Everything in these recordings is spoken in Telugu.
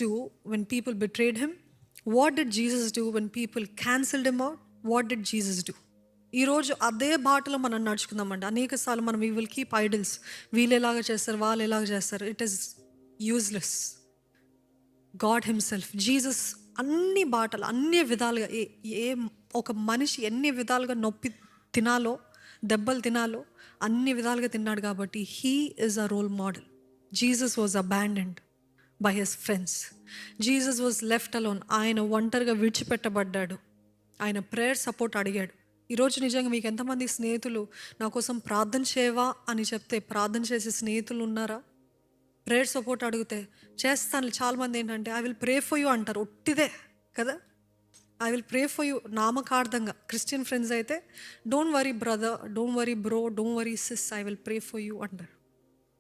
do when people betrayed him? What did Jesus do when people cancelled him out? What did Jesus do? ఈరోజు అదే బాటలో మనం నడుచుకుందామండి. అనేక సార్లు మనం వీ విల్ కీప్ ఐడల్స్. వీళ్ళు ఎలాగ చేస్తారు, వాళ్ళు ఎలాగ చేస్తారు. It is useless. God himself, Jesus అన్ని బాటలు, అన్ని విధాలుగా ఏ ఒక మనిషి ఎన్ని విధాలుగా నొప్పి తినాలో, దెబ్బలు తినాలో అన్ని విధాలుగా తిన్నాడు. కాబట్టి he is a role model. Jesus was abandoned by his friends. Jesus was left alone. ఆయన ఒంటరిగా విడిచిపెట్టబడ్డాడు. ఆయన ప్రేయర్ సపోర్ట్ అడిగాడు. ఈరోజు నిజంగా మీకు ఎంతమంది స్నేహితులు నా కోసం ప్రార్థన చేయవా అని చెప్తే ప్రార్థన చేసే స్నేహితులు ఉన్నారా? ప్రేయర్ సపోర్ట్ అడిగితే చేస్తాను. చాలామంది ఏంటంటే I will pray for you అంటారు. ఒట్టిదే కదా, I will pray for you నామకార్థంగా. క్రిస్టియన్ ఫ్రెండ్స్ అయితే don't worry brother, don't worry bro, don't worry sis, I will pray for you అంటారు.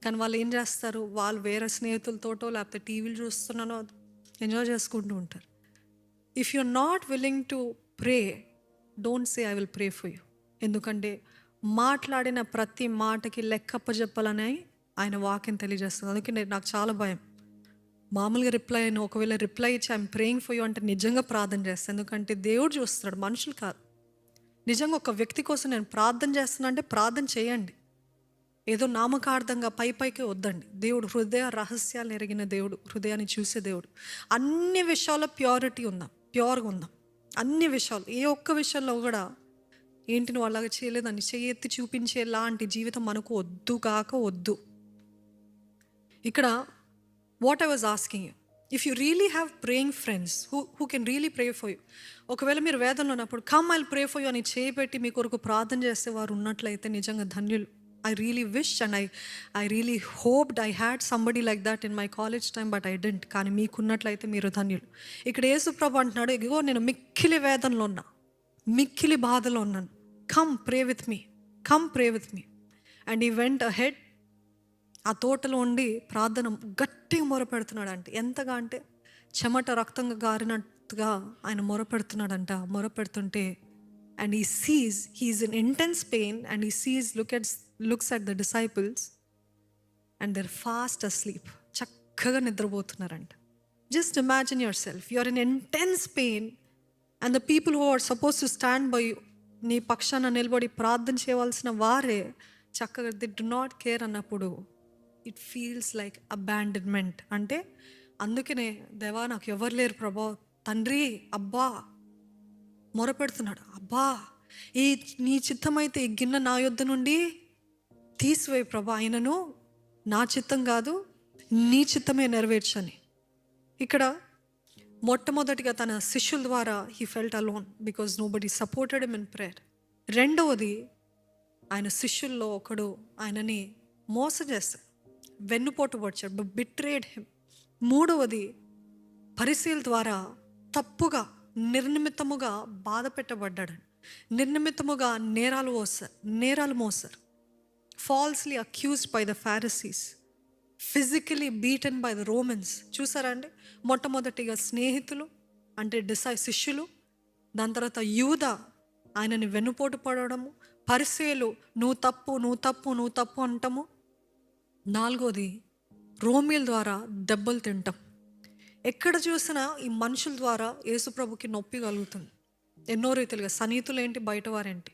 కానీ వాళ్ళు ఏం చేస్తారు, వాళ్ళు వేరే స్నేహితులతోటో లేకపోతే టీవీలు చూస్తున్నానో ఎంజాయ్ చేసుకుంటూ ఉంటారు. If you are not willing to pray, don't say I will pray for you. ఎందుకంటే మాట్లాడిన ప్రతి మాటకి లెక్కప్పజెప్పాలని ఆయన వాక్యం తెలియజేస్తుంది. అందుకే నాకు చాలా భయం. మామూలుగా రిప్లై అయిన ఒకవేళ రిప్లై ఇచ్చి ఐఎమ్ ప్రేయింగ్ ఫర్ యూ అంటే నిజంగా ప్రార్థన చేస్తాను. ఎందుకంటే దేవుడు చూస్తున్నాడు, మనుషులు కాదు. నిజంగా ఒక వ్యక్తి కోసం నేను ప్రార్థన చేస్తున్నా అంటే ప్రార్థన చేయండి. ఏదో నామకార్థంగా పైకి వద్దండి. దేవుడు హృదయ రహస్యాలు ఎరిగిన దేవుడు, హృదయాన్ని చూసే దేవుడు. అన్ని విషయాల్లో ప్యూరిటీ ఉందాం, ప్యూర్గా ఉందాం. అన్ని విషయాలు, ఏ ఒక్క విషయంలో కూడా ఏంటి నువ్వు అలాగా చేయలేదని చేయెత్తి చూపించే లాంటి జీవితం మనకు వద్దు కాక వద్దు. ఇక్కడ what I was asking you, if you really have praying friends who can really pray for you. ఒకవేళ మీరు వేదనలో ఉన్నప్పుడు come I will pray for you అని చేయబెట్టి మీ కొరకు ప్రార్థన చేసే వారు ఉన్నట్లయితే నిజంగా ధన్యులు. I really wish and I really hoped I had somebody like that in my college time, but I didn't. కానీ మీకున్నట్లయితే మీరు ధన్యులు. ఇక్కడ యేసు ప్రభు అంటున్నాడు, ఇగో నేను మిక్కిలి వేదనలో ఉన్నా, మిక్కిలి బాధలో ఉన్నాను. Come pray with me, come pray with me. And ఈ వెంట్ అహెడ్. ఆ తోటలో ఉండి ప్రార్థన గట్టిగా మొరపెడుతున్నాడంట. ఎంతగా అంటే చెమట రక్తంగా గారినట్టుగా ఆయన మొరపెడుతున్నాడంట. మొరపెడుతుంటే and he sees he's in intense pain, and he sees looks at the disciples and they're fast asleep. చక్కగా నిద్రపోతున్నారంట. Just imagine yourself, you're in intense pain and the people who are supposed to stand by you, నీ పక్షాన నిలబడి ప్రార్థన చేయవలసిన వారే చక్కగా they do not care అన్నప్పుడు it feels like abandonment. అంటే అందుకనే దేవా నాకు ఎవరు లేరు ప్రభా, తండ్రి అబ్బా మొరపెడుతున్నాడు. అబ్బా ఈ నీ చిత్తమైతే ఈ గిన్నె నా యొద్ద నుండి తీసివేయి ప్రభా, అయినను నా చిత్తం కాదు నీ చిత్తమే నెరవేర్చని. ఇక్కడ మొట్టమొదటిగా తన శిష్యుల ద్వారా he felt alone because nobody supported him in prayer. రెండవది ఆయన శిష్యుల్లో ఒకడు ఆయనని మోసం చేస్తాడు, వెన్నుపోటు పొడిచాడు, బిట్రేడ్ హిమ్. మూడవది పరిశీల ద్వారా తప్పుగా నిర్నిమిత్తముగా బాధ పెట్టబడ్డాడు. నిర్నిమిత్తముగా నేరాలు మోసారు. Falsely accused by the Pharisees, physically beaten by the Romans. చూసారా అండి, మొట్టమొదటిగా స్నేహితులు అంటే శిష్యులు, దాని తర్వాత యూద ఆయనని వెన్నుపోటు పడడము, పరిసేలు నువ్వు తప్పు అంటాము. నాలుగోది రోమిల ద్వారా దెబ్బలు తింటాం. ఎక్కడ చూసినా ఈ మనుషుల ద్వారా యేసుప్రభుకి నొప్పి కలుగుతుంది ఎన్నో రీతిలుగా. సన్నిహితులు ఏంటి, బయటవారేంటి,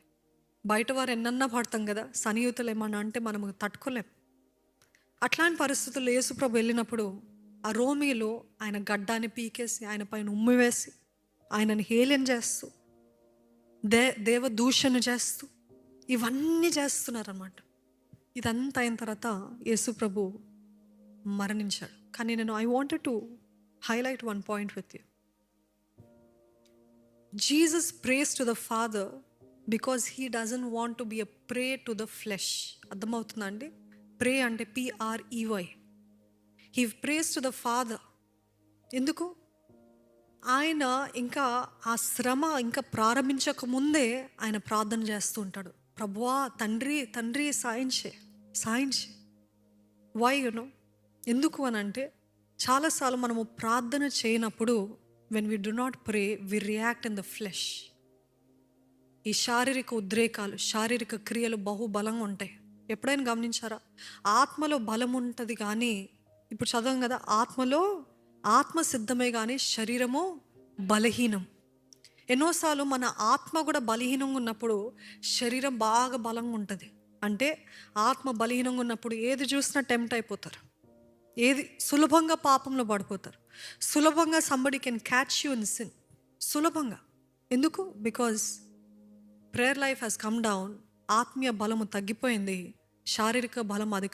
బయటవారు ఎన్నన్నా పడతాం కదా, సన్నిహితులు ఏమన్నా అంటే మనం తట్టుకోలేం. అట్లాంటి పరిస్థితుల్లో యేసుప్రభు వెళ్ళినప్పుడు ఆ రోమీలు ఆయన గడ్డాన్ని పీకేసి ఆయన పైన ఉమ్మి వేసి ఆయనని హేళన చేస్తూ దేవదూషణ చేస్తూ ఇవన్నీ చేస్తున్నారన్నమాట. ఇదంతా అయిన తర్వాత యేసుప్రభు మరణించాడు. కానీ నేను I wanted to highlight one point with you. Jesus prays to the Father because he doesn't want to be a prey to the flesh. అర్థమవుతుందా అండి? ప్రే అంటే PREY. He prays to the Father. ఎందుకు? ఆయన ఇంకా ఆ శ్రమ ఇంకా ప్రారంభించక ముందే ఆయన ప్రార్థన చేస్తూ ఉంటాడు. ప్రభువా తండ్రి సాయించే. వై యునో ఎందుకు అని అంటే చాలాసార్లు మనము ప్రార్థన చేయనప్పుడు when we do not pray we react in the flesh. ఈ శారీరక ఉద్రేకాలు, శారీరక క్రియలు బహుబలంగా ఉంటాయి. ఎప్పుడైనా గమనించారా? ఆత్మలో బలం ఉంటుంది కానీ ఇప్పుడు చదవం కదా, ఆత్మలో ఆత్మ సిద్ధమే కానీ శరీరము బలహీనం. ఎన్నోసార్లు మన ఆత్మ కూడా బలహీనంగా ఉన్నప్పుడు శరీరం బాగా బలంగా ఉంటుంది. అంటే ఆత్మ బలహీనంగా ఉన్నప్పుడు ఏది చూసినా టెంప్ట్ అయిపోతారు, ఏది సులభంగా పాపంలో పడిపోతారు. సులభంగా somebody can catch you in sin, సులభంగా. ఎందుకు? Because prayer life has come down. ఆత్మీయ బలము తగ్గిపోయింది, శారీరక బలం